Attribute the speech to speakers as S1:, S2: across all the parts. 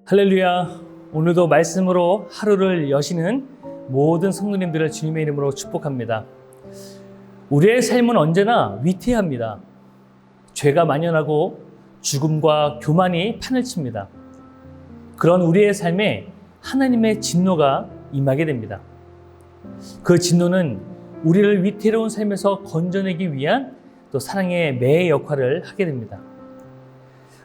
S1: 할렐루야. 오늘도 말씀으로 하루를 여시는 모든 성도님들을 주님의 이름으로 축복합니다. 우리의 삶은 언제나 위태합니다. 죄가 만연하고 죽음과 교만이 판을 칩니다. 그런 우리의 삶에 하나님의 진노가 임하게 됩니다. 그 진노는 우리를 위태로운 삶에서 건져내기 위한 또 사랑의 매의 역할을 하게 됩니다.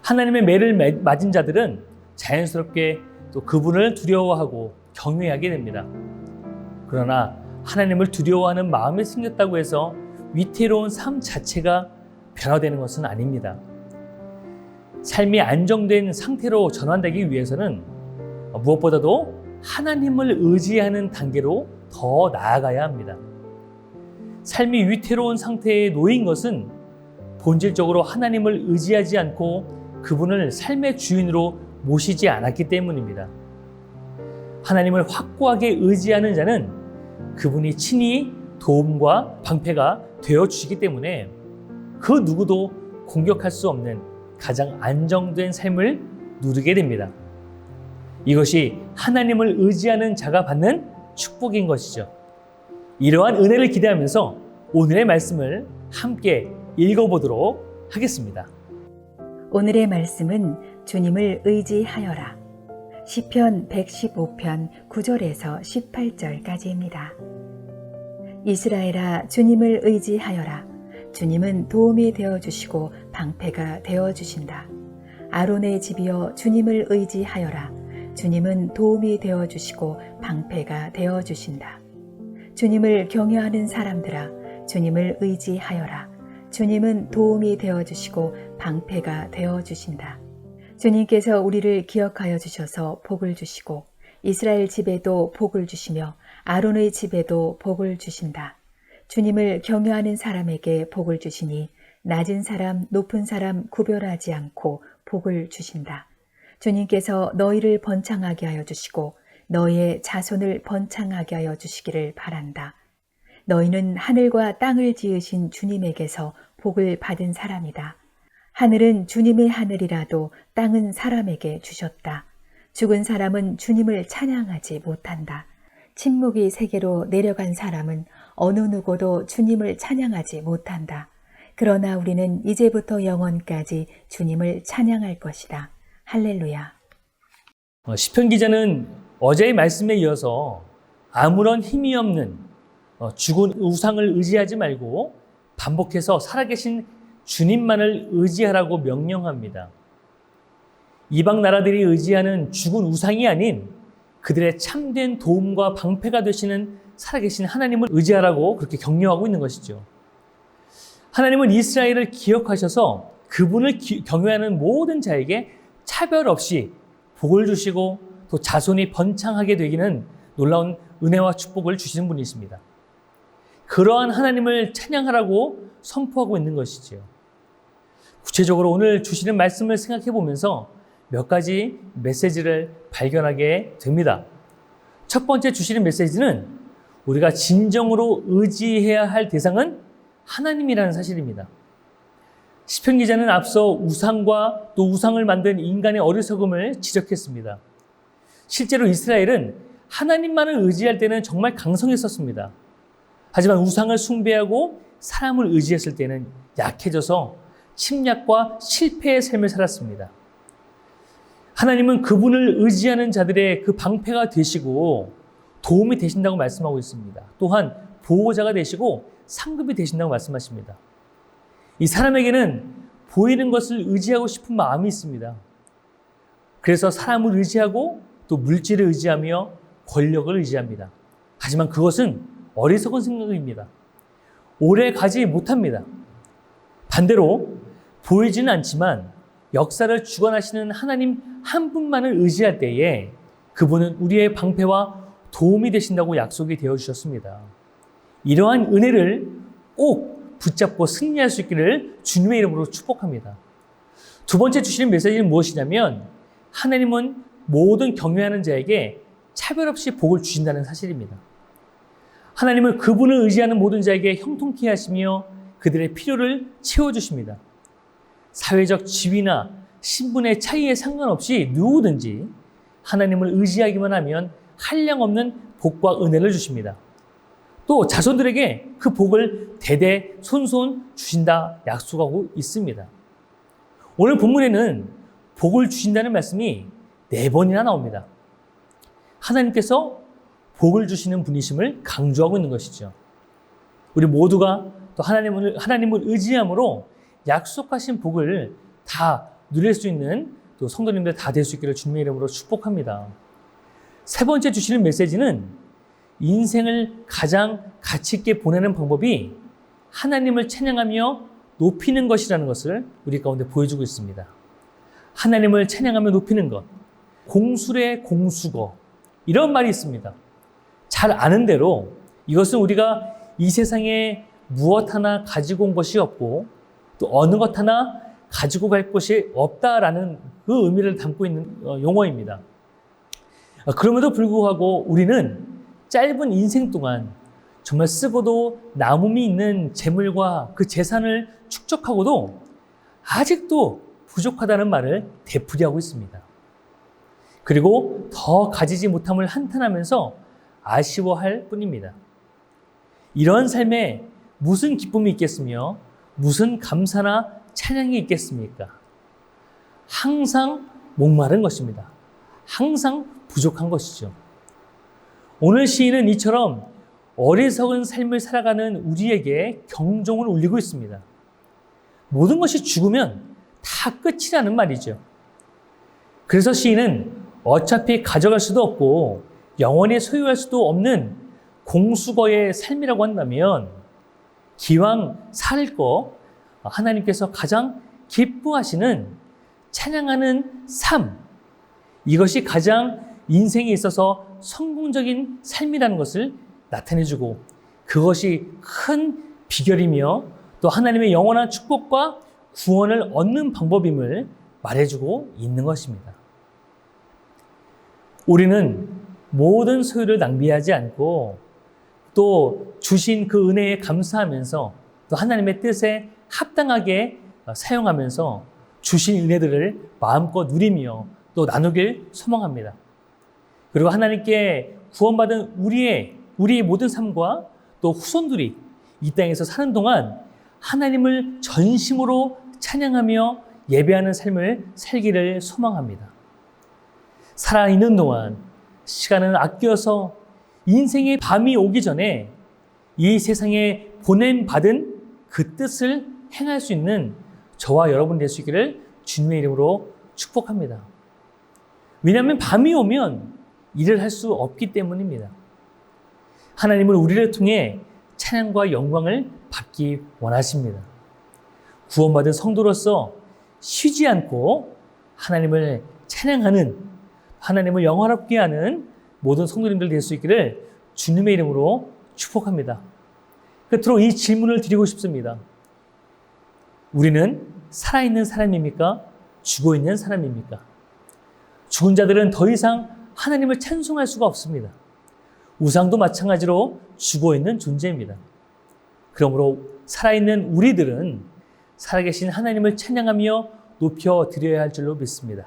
S1: 하나님의 매를 맞은 자들은 자연스럽게 또 그분을 두려워하고 경외하게 됩니다. 그러나 하나님을 두려워하는 마음이 생겼다고 해서 위태로운 삶 자체가 변화되는 것은 아닙니다. 삶이 안정된 상태로 전환되기 위해서는 무엇보다도 하나님을 의지하는 단계로 더 나아가야 합니다. 삶이 위태로운 상태에 놓인 것은 본질적으로 하나님을 의지하지 않고 그분을 삶의 주인으로 모시지 않았기 때문입니다. 하나님을 확고하게 의지하는 자는 그분이 친히 도움과 방패가 되어주시기 때문에 그 누구도 공격할 수 없는 가장 안정된 삶을 누리게 됩니다. 이것이 하나님을 의지하는 자가 받는 축복인 것이죠. 이러한 은혜를 기대하면서 오늘의 말씀을 함께 읽어보도록 하겠습니다.
S2: 오늘의 말씀은 주님을 의지하여라. 시편 115편 9절에서 18절까지입니다. 이스라엘아, 주님을 의지하여라. 주님은 도움이 되어주시고 방패가 되어주신다. 아론의 집이여, 주님을 의지하여라. 주님은 도움이 되어주시고 방패가 되어주신다. 주님을 경외하는 사람들아, 주님을 의지하여라. 주님은 도움이 되어주시고 방패가 되어주신다. 주님께서 우리를 기억하여 주셔서 복을 주시고 이스라엘 집에도 복을 주시며 아론의 집에도 복을 주신다. 주님을 경외하는 사람에게 복을 주시니 낮은 사람, 높은 사람 구별하지 않고 복을 주신다. 주님께서 너희를 번창하게 하여 주시고 너희의 자손을 번창하게 하여 주시기를 바란다. 너희는 하늘과 땅을 지으신 주님에게서 복을 받은 사람이다. 하늘은 주님의 하늘이라도 땅은 사람에게 주셨다. 죽은 사람은 주님을 찬양하지 못한다. 침묵이 세계로 내려간 사람은 어느 누구도 주님을 찬양하지 못한다. 그러나 우리는 이제부터 영원까지 주님을 찬양할 것이다. 할렐루야.
S1: 시편 기자는 어제의 말씀에 이어서 아무런 힘이 없는 죽은 우상을 의지하지 말고 반복해서 살아계신 주님만을 의지하라고 명령합니다. 이방 나라들이 의지하는 죽은 우상이 아닌 그들의 참된 도움과 방패가 되시는 살아계신 하나님을 의지하라고 그렇게 격려하고 있는 것이죠. 하나님은 이스라엘을 기억하셔서 그분을 경외하는 모든 자에게 차별 없이 복을 주시고 또 자손이 번창하게 되기는 놀라운 은혜와 축복을 주시는 분이십니다. 그러한 하나님을 찬양하라고 선포하고 있는 것이지요. 구체적으로 오늘 주시는 말씀을 생각해 보면서 몇 가지 메시지를 발견하게 됩니다. 첫 번째 주시는 메시지는 우리가 진정으로 의지해야 할 대상은 하나님이라는 사실입니다. 시편 기자는 앞서 우상과 또 우상을 만든 인간의 어리석음을 지적했습니다. 실제로 이스라엘은 하나님만을 의지할 때는 정말 강성했었습니다. 하지만 우상을 숭배하고 사람을 의지했을 때는 약해져서 침략과 실패의 삶을 살았습니다. 하나님은 그분을 의지하는 자들의 그 방패가 되시고 도움이 되신다고 말씀하고 있습니다. 또한 보호자가 되시고 상급이 되신다고 말씀하십니다. 이 사람에게는 보이는 것을 의지하고 싶은 마음이 있습니다. 그래서 사람을 의지하고 또 물질을 의지하며 권력을 의지합니다. 하지만 그것은 어리석은 생각입니다. 오래 가지 못합니다. 반대로 보이지는 않지만 역사를 주관하시는 하나님 한 분만을 의지할 때에 그분은 우리의 방패와 도움이 되신다고 약속이 되어 주셨습니다. 이러한 은혜를 꼭 붙잡고 승리할 수 있기를 주님의 이름으로 축복합니다. 두 번째 주시는 메시지는 무엇이냐면 하나님은 모든 경외하는 자에게 차별 없이 복을 주신다는 사실입니다. 하나님은 그분을 의지하는 모든 자에게 형통케 하시며 그들의 필요를 채워주십니다. 사회적 지위나 신분의 차이에 상관없이 누구든지 하나님을 의지하기만 하면 한량없는 복과 은혜를 주십니다. 또 자손들에게 그 복을 대대손손 주신다 약속하고 있습니다. 오늘 본문에는 복을 주신다는 말씀이 4번이나 나옵니다. 하나님께서 복을 주시는 분이심을 강조하고 있는 것이죠. 우리 모두가 또 하나님을 의지함으로 약속하신 복을 다 누릴 수 있는 또 성도님들 다 될 수 있기를 주님의 이름으로 축복합니다. 3번째 주시는 메시지는 인생을 가장 가치 있게 보내는 방법이 하나님을 찬양하며 높이는 것이라는 것을 우리 가운데 보여주고 있습니다. 하나님을 찬양하며 높이는 것, 공술의 공수거, 이런 말이 있습니다. 잘 아는 대로 이것은 우리가 이 세상에 무엇 하나 가지고 온 것이 없고 또 어느 것 하나 가지고 갈 것이 없다라는 그 의미를 담고 있는 용어입니다. 그럼에도 불구하고 우리는 짧은 인생 동안 정말 쓰고도 남음이 있는 재물과 그 재산을 축적하고도 아직도 부족하다는 말을 되풀이하고 있습니다. 그리고 더 가지지 못함을 한탄하면서 아쉬워할 뿐입니다. 이런 삶에 무슨 기쁨이 있겠으며 무슨 감사나 찬양이 있겠습니까? 항상 목마른 것입니다. 항상 부족한 것이죠. 오늘 시인은 이처럼 어리석은 삶을 살아가는 우리에게 경종을 울리고 있습니다. 모든 것이 죽으면 다 끝이라는 말이죠. 그래서 시인은 어차피 가져갈 수도 없고 영원히 소유할 수도 없는 공수거의 삶이라고 한다면 기왕 살 거 하나님께서 가장 기뻐하시는 찬양하는 삶, 이것이 가장 인생에 있어서 성공적인 삶이라는 것을 나타내주고 그것이 큰 비결이며 또 하나님의 영원한 축복과 구원을 얻는 방법임을 말해주고 있는 것입니다. 우리는 모든 소유를 낭비하지 않고 또 주신 그 은혜에 감사하면서 또 하나님의 뜻에 합당하게 사용하면서 주신 은혜들을 마음껏 누리며 또 나누길 소망합니다. 그리고 하나님께 구원받은 우리의 모든 삶과 또 후손들이 이 땅에서 사는 동안 하나님을 전심으로 찬양하며 예배하는 삶을 살기를 소망합니다. 살아있는 동안 시간을 아껴서 인생의 밤이 오기 전에 이 세상에 보냄받은 그 뜻을 행할 수 있는 저와 여러분 될 수 있기를 주님의 이름으로 축복합니다. 왜냐하면 밤이 오면 일을 할 수 없기 때문입니다. 하나님은 우리를 통해 찬양과 영광을 받기 원하십니다. 구원받은 성도로서 쉬지 않고 하나님을 찬양하는, 하나님을 영화롭게 하는 모든 성도님들 될 수 있기를 주님의 이름으로 축복합니다. 끝으로 이 질문을 드리고 싶습니다. 우리는 살아있는 사람입니까? 죽어있는 사람입니까? 죽은 자들은 더 이상 하나님을 찬송할 수가 없습니다. 우상도 마찬가지로 죽어있는 존재입니다. 그러므로 살아있는 우리들은 살아계신 하나님을 찬양하며 높여드려야 할 줄로 믿습니다.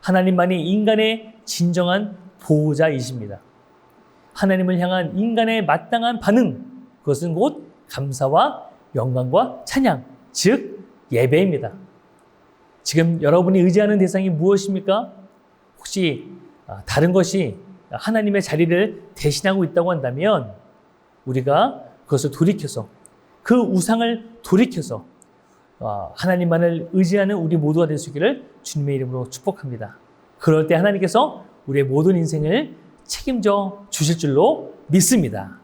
S1: 하나님만이 인간의 진정한 보호자이십니다. 하나님을 향한 인간의 마땅한 반응, 그것은 곧 감사와 영광과 찬양, 즉 예배입니다. 지금 여러분이 의지하는 대상이 무엇입니까? 혹시 다른 것이 하나님의 자리를 대신하고 있다고 한다면 우리가 그것을 돌이켜서 그 우상을 돌이켜서 하나님만을 의지하는 우리 모두가 될 수 있기를 주님의 이름으로 축복합니다. 그럴 때 하나님께서 우리의 모든 인생을 책임져 주실 줄로 믿습니다.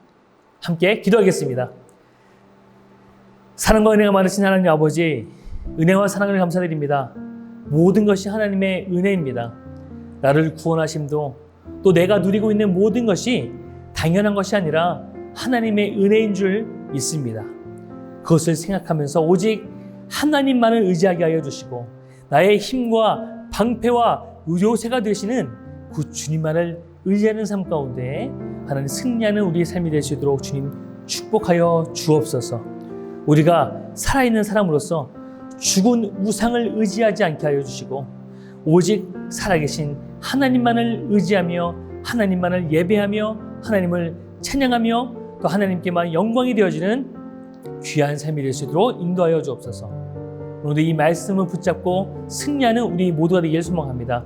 S1: 함께 기도하겠습니다. 사랑과 은혜가 많으신 하나님 아버지, 은혜와 사랑을 감사드립니다. 모든 것이 하나님의 은혜입니다. 나를 구원하심도 또 내가 누리고 있는 모든 것이 당연한 것이 아니라 하나님의 은혜인 줄 믿습니다. 그것을 생각하면서 오직 하나님만을 의지하게 하여 주시고 나의 힘과 방패와 요새가 되시는 그 주님만을 의지하는 삶 가운데 하나님 승리하는 우리의 삶이 될 수 있도록 주님 축복하여 주옵소서. 우리가 살아있는 사람으로서 죽은 우상을 의지하지 않게 하여 주시고 오직 살아계신 하나님만을 의지하며 하나님만을 예배하며 하나님을 찬양하며 또 하나님께만 영광이 되어지는 귀한 삶이 될 수 있도록 인도하여 주옵소서. 오늘도 이 말씀을 붙잡고 승리하는 우리 모두가 되기를 소망합니다.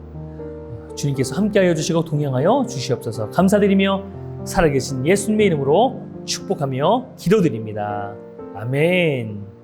S1: 주님께서 함께하여 주시고 동행하여 주시옵소서. 감사드리며 살아계신 예수님의 이름으로 축복하며 기도드립니다. 아멘.